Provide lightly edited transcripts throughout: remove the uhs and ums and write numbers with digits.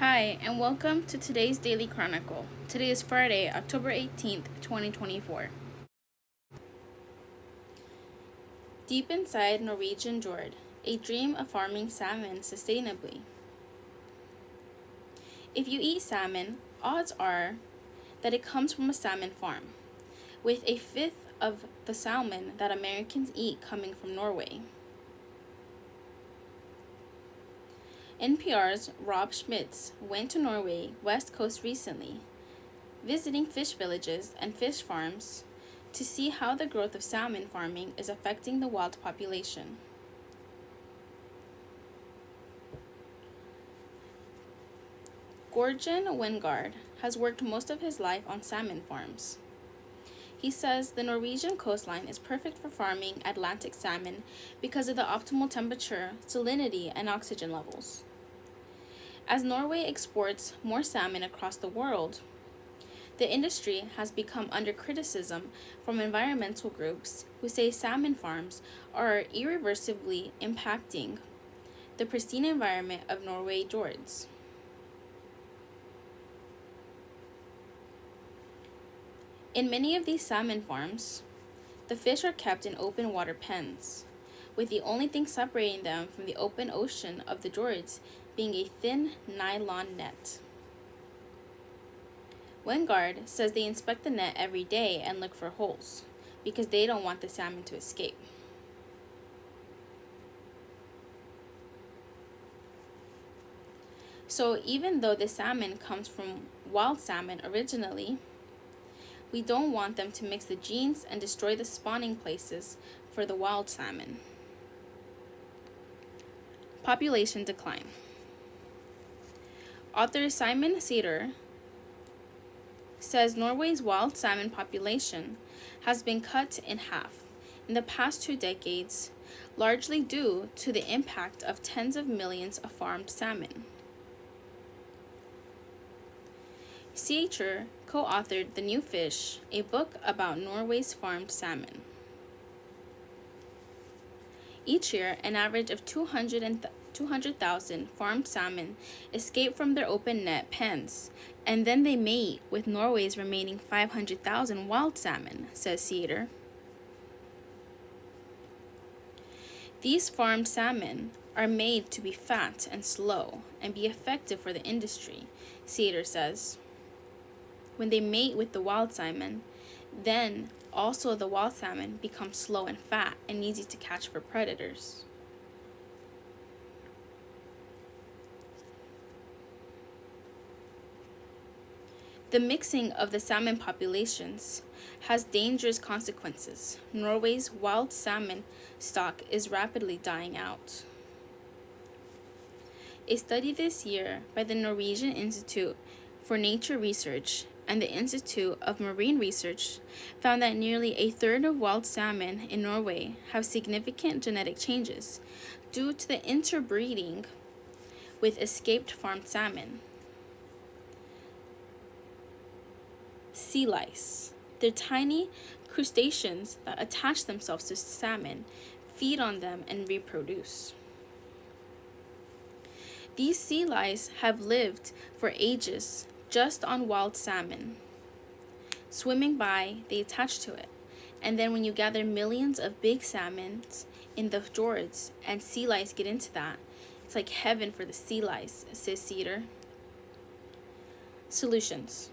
Hi, and welcome to today's Daily Chronicle. Today is Friday, October 18th, 2024. Deep inside Norwegian Fjord, a dream of farming salmon sustainably. If you eat salmon, odds are that it comes from a salmon farm, with a fifth of the salmon that Americans eat coming from Norway. NPR's Rob Schmitz went to Norway West Coast recently, visiting fish villages and fish farms to see how the growth of salmon farming is affecting the wild population. Gorgon Wingard has worked most of his life on salmon farms. He says the Norwegian coastline is perfect for farming Atlantic salmon because of the optimal temperature, salinity, and oxygen levels. As Norway exports more salmon across the world, the industry has become under criticism from environmental groups who say salmon farms are irreversibly impacting the pristine environment of Norway fjords. In many of these salmon farms, the fish are kept in open water pens, with the only thing separating them from the open ocean of the fjords being a thin nylon net. Wingard says they inspect the net every day and look for holes, because they don't want the salmon to escape. So even though the salmon comes from wild salmon originally, we don't want them to mix the genes and destroy the spawning places for the wild salmon. Population decline. Author Simon Sæther says Norway's wild salmon population has been cut in half in the past 2 decades, largely due to the impact of tens of millions of farmed salmon. Sæther co-authored The New Fish, a book about Norway's farmed salmon. Each year, an average of 200,000 farmed salmon escape from their open net pens, and then they mate with Norway's remaining 500,000 wild salmon, says Sæther. These farmed salmon are made to be fat and slow and be effective for the industry, Sæther says. When they mate with the wild salmon, then also the wild salmon becomes slow and fat and easy to catch for predators. The mixing of the salmon populations has dangerous consequences. Norway's wild salmon stock is rapidly dying out. A study this year by the Norwegian Institute for Nature Research and the Institute of Marine Research found that nearly a third of wild salmon in Norway have significant genetic changes due to the interbreeding with escaped farmed salmon. Sea lice. They're tiny crustaceans that attach themselves to salmon, feed on them, and reproduce. These sea lice have lived for ages just on wild salmon. Swimming by, they attach to it. And then when you gather millions of big salmons in the fjords and sea lice get into that, it's like heaven for the sea lice, says Sæther. Solutions.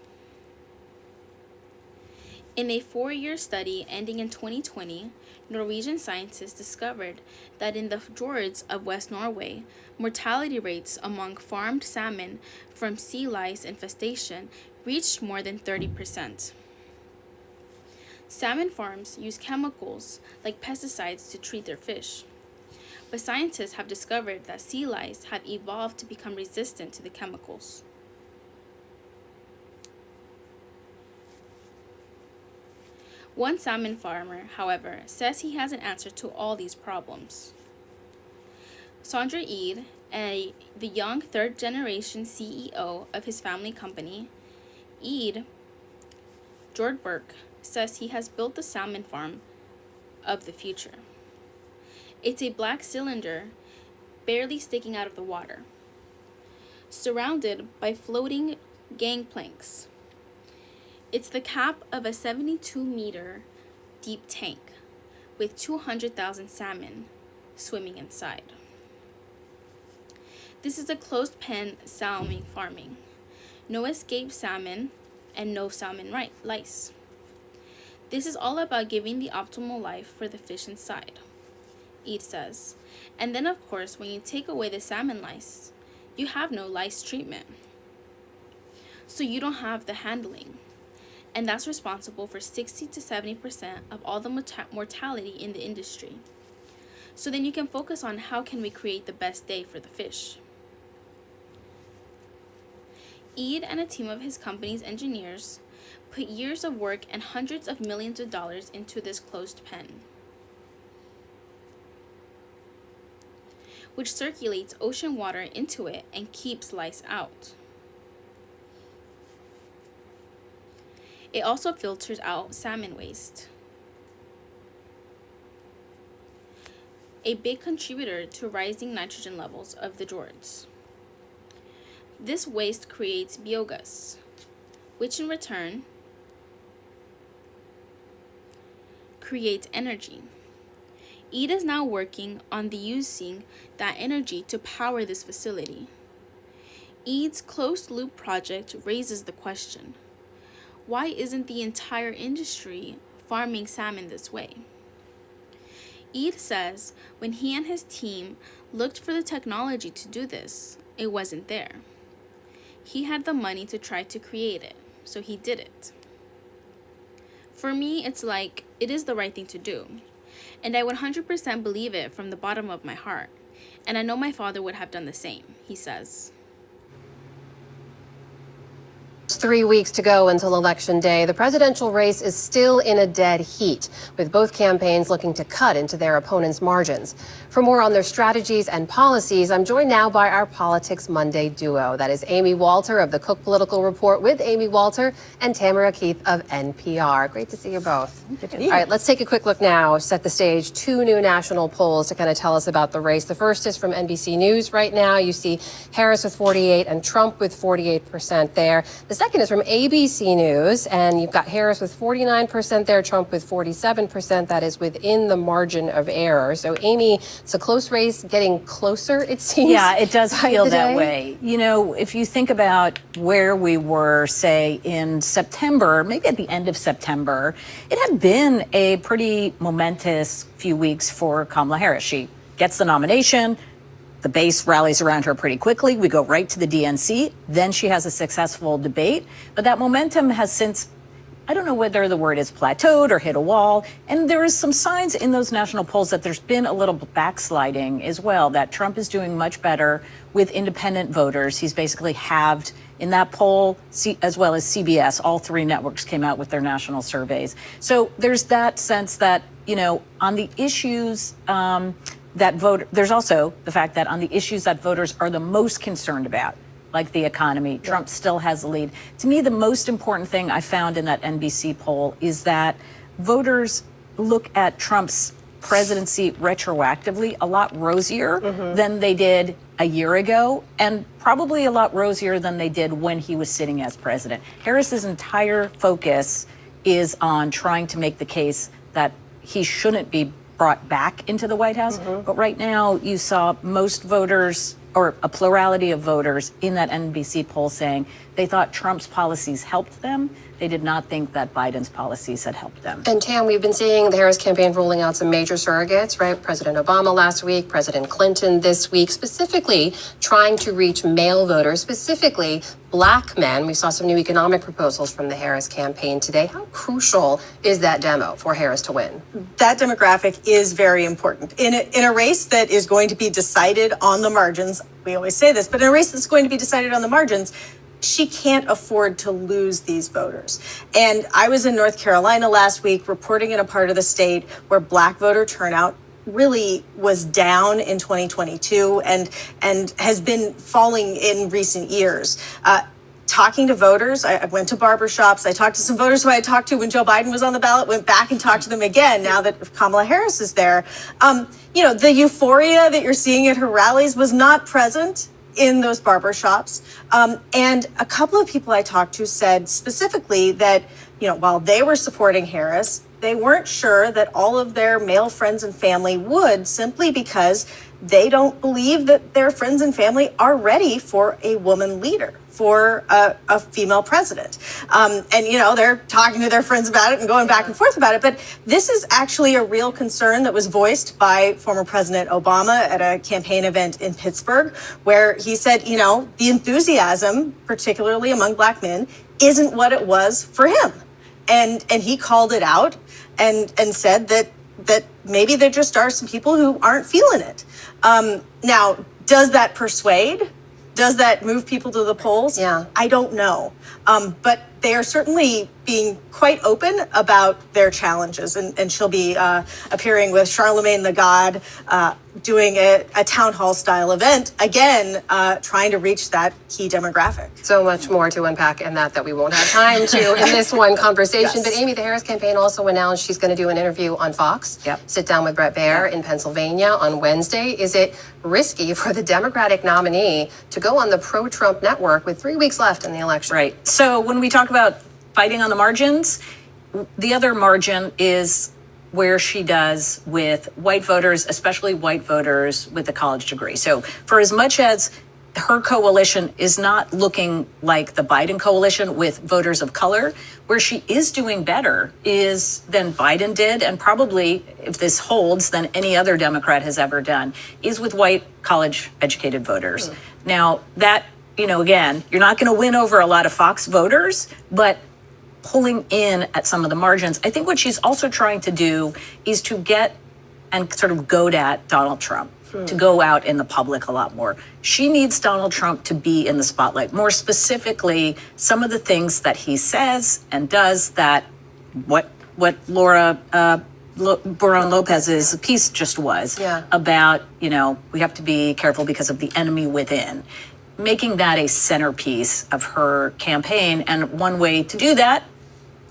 In a 4-year study ending in 2020, Norwegian scientists discovered that in the fjords of West Norway, mortality rates among farmed salmon from sea lice infestation reached more than 30%. Salmon farms use chemicals like pesticides to treat their fish, but scientists have discovered that sea lice have evolved to become resistant to the chemicals. One salmon farmer, however, says he has an answer to all these problems. Sondre Eid, the young third-generation CEO of his family company, Eid Jordberg, says he has built the salmon farm of the future. It's a black cylinder barely sticking out of the water. surrounded by floating gangplanks. It's the cap of a 72-meter deep tank with 200,000 salmon swimming inside. This is a closed-pen salmon farming. No escaped salmon and no salmon lice. This is all about giving the optimal life for the fish inside, Ede says. And then, of course, when you take away the salmon lice, you have no lice treatment. So you don't have the handling. And that's responsible for 60 to 70% of all the mortality in the industry. So then you can focus on how can we create the best day for the fish. Ede and a team of his company's engineers put years of work and hundreds of millions of dollars into this closed pen, which circulates ocean water into it and keeps lice out. It also filters out salmon waste, a big contributor to rising nitrogen levels of the fjords. This waste creates biogas, which in return creates energy. Ede is now working on using that energy to power this facility. Ede's closed-loop project raises the question, why isn't the entire industry farming salmon this way? Ede says when he and his team looked for the technology to do this, it wasn't there. He had the money to try to create it, so he did it. For me, it's like, it is the right thing to do. And I 100% believe it from the bottom of my heart. And I know my father would have done the same, he says. 3 weeks to go until Election Day. The presidential race is still in a dead heat, with both campaigns looking to cut into their opponents' margins. For more on their strategies and policies, I'm joined now by our Politics Monday duo. That is Amy Walter of the Cook Political Report with Amy Walter and Tamara Keith of NPR. Great to see you both. Good to see you. All right, let's take a quick look now, set the stage. 2 new national polls to kind of tell us about the race. The first is from NBC News right now. You see Harris with 48 and Trump with 48% there. The second is from ABC News, and you've got Harris with 49% there, Trump with 47%. That is within the margin of error. So, Amy, it's a close race, getting closer, it seems. Yeah, it does feel that way. You know, if you think about where we were, say, in September, maybe at the end of September, it had been a pretty momentous few weeks for Kamala Harris. She gets the nomination. The base rallies around her pretty quickly. We go right to the DNC. Then she has a successful debate. But that momentum has since, I don't know whether the word is plateaued or hit a wall. And there is some signs in those national polls that there's been a little backsliding as well, that Trump is doing much better with independent voters. He's basically halved in that poll, as well as CBS. All 3 networks came out with their national surveys. So there's that sense that, you know, on the issues there's also the fact that on the issues that voters are the most concerned about, like the economy, Trump still has the lead. To me, the most important thing I found in that NBC poll is that voters look at Trump's presidency retroactively a lot rosier than they did a year ago, and probably a lot rosier than they did when he was sitting as president. Harris's entire focus is on trying to make the case that he shouldn't be brought back into the White House. But right now, you saw most voters, or a plurality of voters in that NBC poll saying they thought Trump's policies helped them. They did not think that Biden's policies had helped them. And Tam, we've been seeing the Harris campaign rolling out some major surrogates, right? President Obama last week, President Clinton this week, specifically trying to reach male voters, specifically Black men. We saw some new economic proposals from the Harris campaign today. How crucial is that demo for Harris to win? That demographic is very important. In a race that is going to be decided on the margins, we always say this, but in a race that's going to be decided on the margins, she can't afford to lose these voters. And I was in North Carolina last week reporting in a part of the state where Black voter turnout really was down in 2022 and has been falling in recent years. Talking to voters, I went to barbershops. I talked to some voters who I had talked to when Joe Biden was on the ballot, went back and talked to them again now that Kamala Harris is there. You know, the euphoria that you're seeing at her rallies was not present in those barbershops. And a couple of people I talked to said specifically that, while they were supporting Harris, they weren't sure that all of their male friends and family would, simply because they don't believe that their friends and family are ready for a woman leader, for a female president. And, they're talking to their friends about it and going back and forth about it. But this is actually a real concern that was voiced by former President Obama at a campaign event in Pittsburgh, where he said, the enthusiasm, particularly among Black men, isn't what it was for him. And he called it out and said that maybe there just are some people who aren't feeling it. Now, does that persuade? Does that move people to the polls? Yeah. I don't know. But they are certainly being quite open about their challenges. And she'll be appearing with Charlemagne the God, doing a town hall style event, again, trying to reach that key demographic. So much more to unpack in that we won't have time to in this one conversation. Yes. But Amy, the Harris campaign also announced she's going to do an interview on Fox. Yep. Sit down with Bret Baier in Pennsylvania on Wednesday. Is it risky for the Democratic nominee to go on the pro-Trump network with 3 weeks left in the election? Right. So when we talk about fighting on the margins, the other margin is where she does with white voters, especially white voters with a college degree. So for as much as her coalition is not looking like the Biden coalition with voters of color, where she is doing better is than Biden did, and probably, if this holds, than any other Democrat has ever done, is with white college educated voters. Now that, again, you're not going to win over a lot of Fox voters, but pulling in at some of the margins. I think what she's also trying to do is to get and sort of goad at Donald Trump, to go out in the public a lot more. She needs Donald Trump to be in the spotlight. More specifically, some of the things that he says and does that what Laura Barron Lopez's piece just was about, we have to be careful because of the enemy within. Making that a centerpiece of her campaign. And one way to do that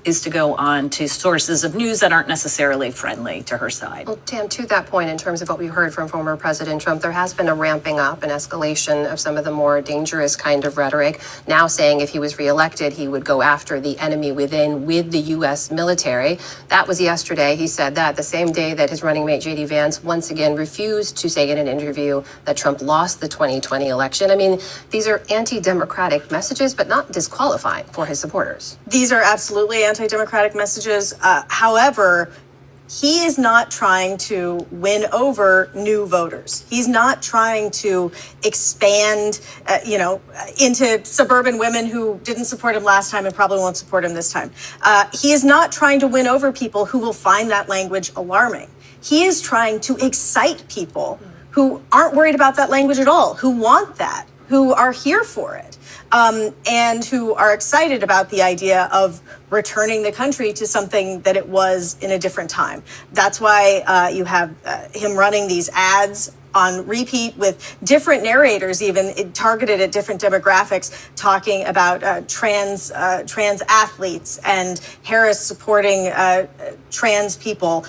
is to go on to sources of news that aren't necessarily friendly to her side. Well, Tam, to that point, in terms of what we heard from former President Trump, there has been a ramping up, an escalation of some of the more dangerous kind of rhetoric, now saying if he was reelected, he would go after the enemy within with the U.S. military. That was yesterday. He said that the same day that his running mate, J.D. Vance, once again refused to say in an interview that Trump lost the 2020 election. I mean, these are anti-democratic messages, but not disqualifying for his supporters. These are absolutely anti-democratic messages. However, he is not trying to win over new voters. He's not trying to expand, into suburban women who didn't support him last time and probably won't support him this time. He is not trying to win over people who will find that language alarming. He is trying to excite people who aren't worried about that language at all, who want that, who are here for it. And who are excited about the idea of returning the country to something that it was in a different time. That's why you have him running these ads on repeat with different narrators, even targeted at different demographics, talking about trans athletes and Harris supporting trans people.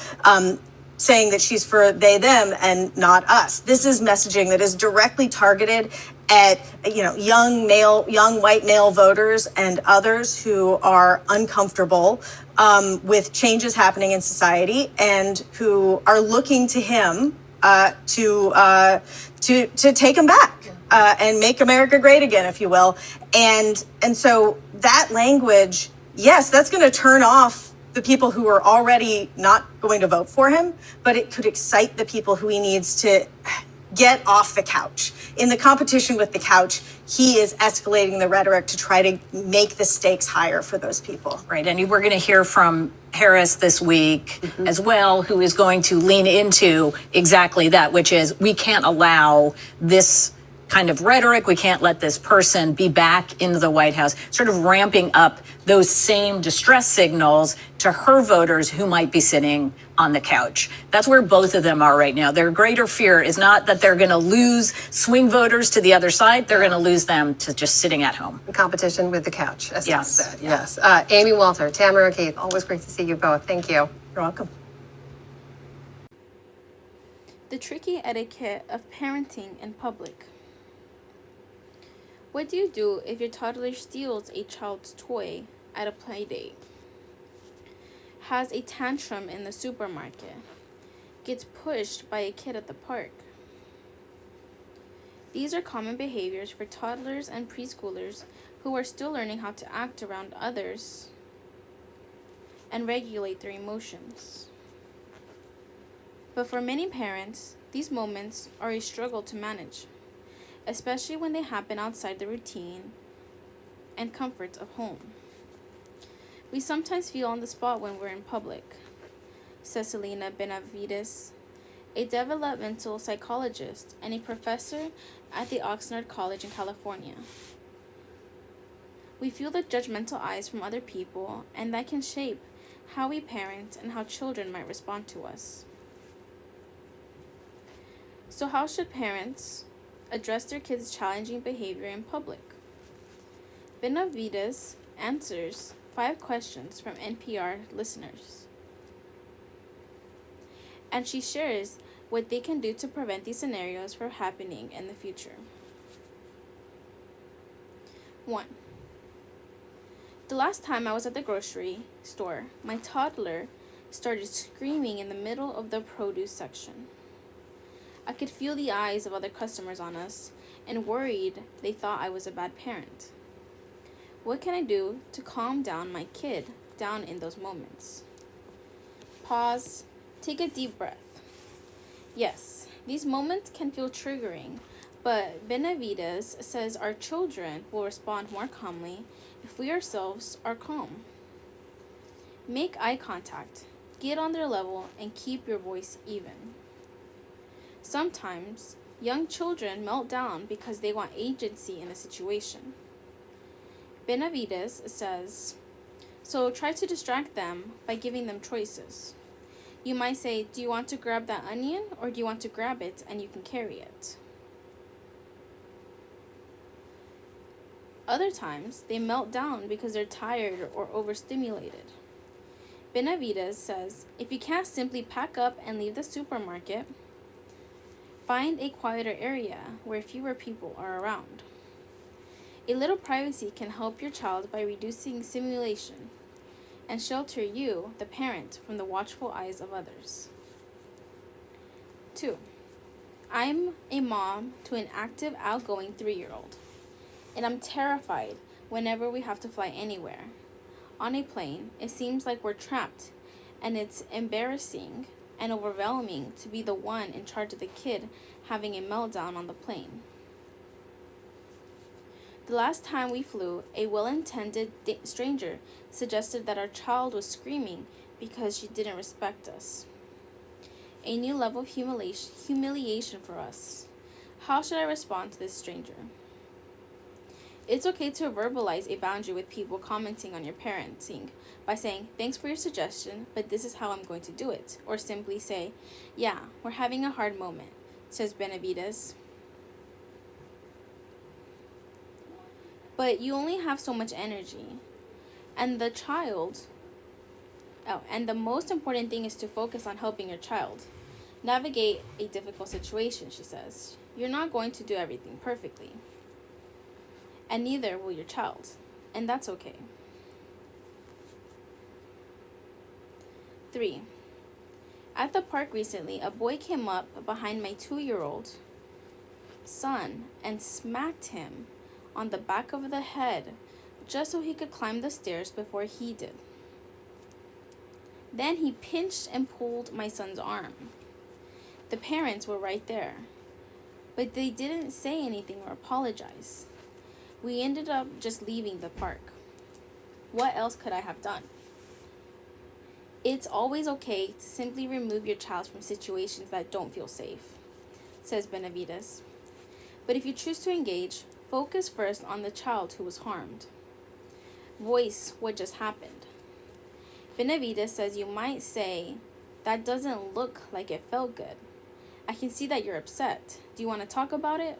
Saying that she's for they, them, and not us. This is messaging that is directly targeted at, young white male voters and others who are uncomfortable with changes happening in society and who are looking to him to take them back and make America great again, if you will. And so that language, yes, that's going to turn off the people who are already not going to vote for him, but it could excite the people who he needs to get off the couch. In the competition with the couch, he is escalating the rhetoric to try to make the stakes higher for those people. Right, and we're going to hear from Harris this week as well, who is going to lean into exactly that, which is we can't allow this kind of rhetoric. We can't let this person be back into the White House, sort of ramping up those same distress signals to her voters who might be sitting on the couch. That's where both of them are right now. Their greater fear is not that they're going to lose swing voters to the other side. They're going to lose them to just sitting at home. Competition with the couch, as Yes. Sam said. Yes. Amy Walter, Tamara Keith, always great to see you both. Thank you. You're welcome. The tricky etiquette of parenting in public. What do you do if your toddler steals a child's toy at a play date, has a tantrum in the supermarket, gets pushed by a kid at the park? These are common behaviors for toddlers and preschoolers who are still learning how to act around others and regulate their emotions. But for many parents, these moments are a struggle to manage, especially when they happen outside the routine and comforts of home. We sometimes feel on the spot when we're in public, says Selena Benavides, a developmental psychologist and a professor at the Oxnard College in California. We feel the judgmental eyes from other people, and that can shape how we parent and how children might respond to us. So, how should parents address their kids' challenging behavior in public? Benavides answers 5 questions from NPR listeners, and she shares what they can do to prevent these scenarios from happening in the future. 1. The last time I was at the grocery store, my toddler started screaming in the middle of the produce section. I could feel the eyes of other customers on us and worried they thought I was a bad parent. What can I do to calm down my kid down in those moments? Pause, take a deep breath. Yes, these moments can feel triggering, but Benavides says our children will respond more calmly if we ourselves are calm. Make eye contact, get on their level, and keep your voice even. Sometimes, young children melt down because they want agency in a situation. Benavides says, so try to distract them by giving them choices. You might say, do you want to grab that onion, or do you want to grab it and you can carry it? Other times, they melt down because they're tired or overstimulated. Benavides says, if you can't simply pack up and leave the supermarket, find a quieter area where fewer people are around. A little privacy can help your child by reducing stimulation and shelter you, the parent, from the watchful eyes of others. 2. I'm a mom to an active, outgoing 3-year-old, and I'm terrified whenever we have to fly anywhere. On a plane, it seems like we're trapped, and it's embarrassing and overwhelming to be the one in charge of the kid having a meltdown on the plane. The last time we flew, a well-intended stranger suggested that our child was screaming because she didn't respect us. A new level of humiliation for us. How should I respond to this stranger? It's okay to verbalize a boundary with people commenting on your parenting by saying, thanks for your suggestion, but this is how I'm going to do it. Or simply say, yeah, we're having a hard moment, says Benavides. But you only have so much energy. And the most important thing is to focus on helping your child navigate a difficult situation, she says. You're not going to do everything perfectly. And neither will your child. And that's okay. 3. At the park recently, a boy came up behind my 2-year-old son and smacked him on the back of the head just so he could climb the stairs before he did. Then he pinched and pulled my son's arm. The parents were right there, but they didn't say anything or apologize. We ended up just leaving the park. What else could I have done? It's always okay to simply remove your child from situations that don't feel safe, says Benavides. But if you choose to engage, focus first on the child who was harmed. Voice what just happened. Benavides says you might say, that doesn't look like it felt good. I can see that you're upset. Do you want to talk about it?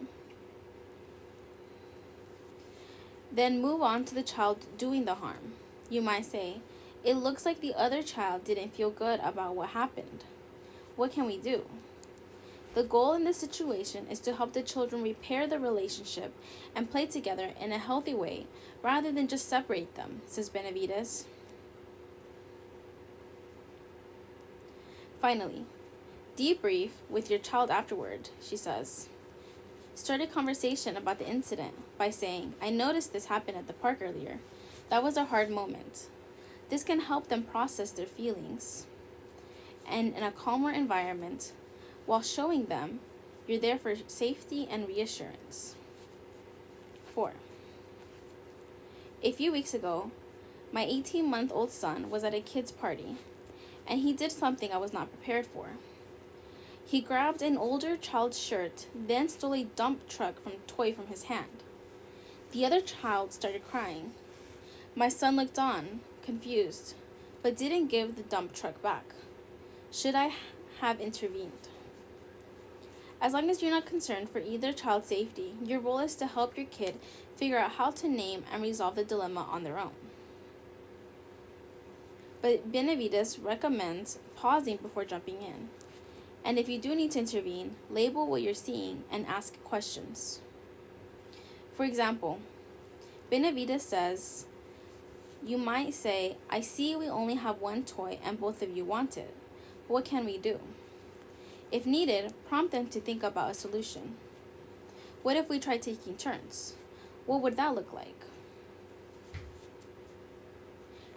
Then move on to the child doing the harm. You might say, it looks like the other child didn't feel good about what happened. What can we do? The goal in this situation is to help the children repair the relationship and play together in a healthy way rather than just separate them, says Benavides. Finally, debrief with your child afterward, she says. Start a conversation about the incident by saying, I noticed this happened at the park earlier. That was a hard moment. This can help them process their feelings and in a calmer environment while showing them you're there for safety and reassurance. 4. A few weeks ago, my 18-month-old son was at a kid's party, and he did something I was not prepared for. He grabbed an older child's shirt, then stole a dump truck toy from his hand. The other child started crying. My son looked on, confused, but didn't give the dump truck back. Should I have intervened? As long as you're not concerned for either child's safety, your role is to help your kid figure out how to name and resolve the dilemma on their own. But Benavides recommends pausing before jumping in. And if you do need to intervene, label what you're seeing and ask questions. For example, Benavides says, you might say, I see we only have one toy and both of you want it. What can we do? If needed, prompt them to think about a solution. What if we tried taking turns? What would that look like?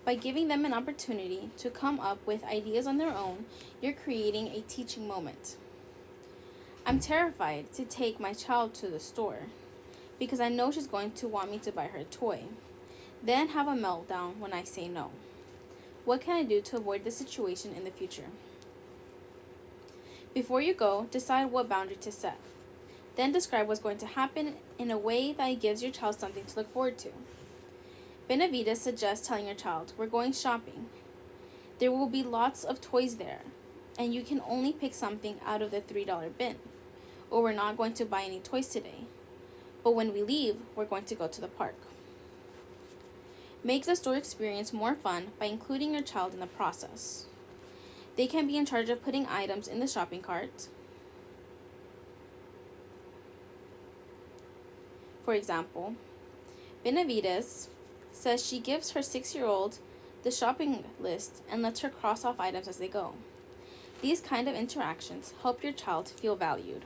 By giving them an opportunity to come up with ideas on their own, you're creating a teaching moment. I'm terrified to take my child to the store because I know she's going to want me to buy her a toy, then have a meltdown when I say no. What can I do to avoid this situation in the future? Before you go, decide what boundary to set. Then describe what's going to happen in a way that gives your child something to look forward to. Benavides suggests telling your child, we're going shopping. There will be lots of toys there, and you can only pick something out of the $3 bin. Or we're not going to buy any toys today. But when we leave, we're going to go to the park. Make the store experience more fun by including your child in the process. They can be in charge of putting items in the shopping cart. For example, Benavides says she gives her 6-year-old the shopping list and lets her cross off items as they go. These kind of interactions help your child feel valued.